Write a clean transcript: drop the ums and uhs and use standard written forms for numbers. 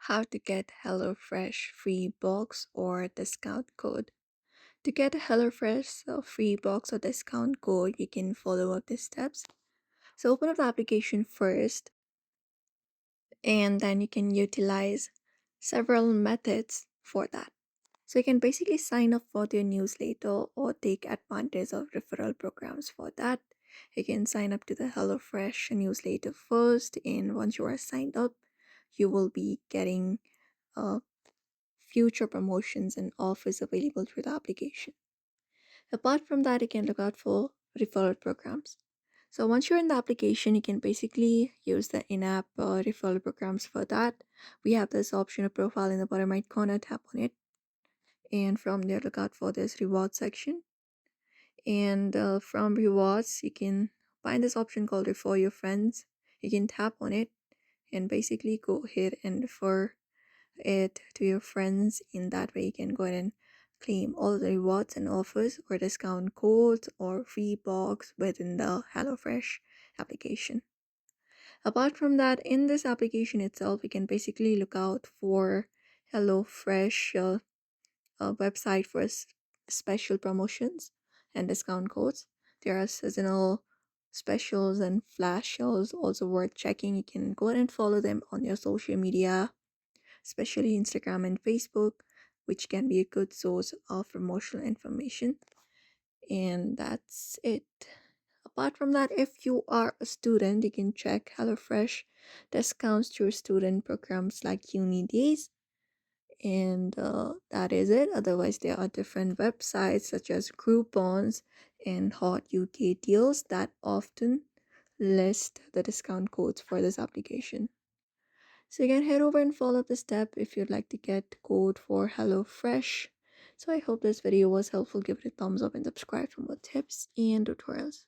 how to get HelloFresh free box or discount code. To get a HelloFresh free box or discount code, you can follow up these steps. So open up the application first, and then you can utilize several methods for that. So you can basically sign up for their newsletter or take advantage of referral programs for that. You can sign up to the HelloFresh newsletter first, and once you are signed up, you will be getting uh, future promotions and offers available through the application. Apart from that, you can look out for referral programs. So once you're in the application, you can basically use the in-app referral programs for that. We have this option of profile in the bottom right corner, tap on it, and from there look out for this reward section. And from rewards, you can find this option called refer your friends. You can tap on it and basically go ahead and refer it to your friends. In that way, you can go ahead and claim all the rewards and offers or discount codes or free box within the HelloFresh application. Apart from that, in this application itself, you can basically look out for HelloFresh website for special promotions and discount codes. There are seasonal specials and flash sales also worth checking. You can go ahead and follow them on your social media, especially Instagram and Facebook, which can be a good source of promotional information. And that's it. Apart from that, if you are a student, you can check HelloFresh discounts through student programs like Uni Days. And that is it. Otherwise, there are different websites such as Groupons and Hot UK deals that often list the discount codes for this application. So you can head over and follow the step if you'd like to get code for HelloFresh. So I hope this video was helpful. Give it a thumbs up and subscribe for more tips and tutorials.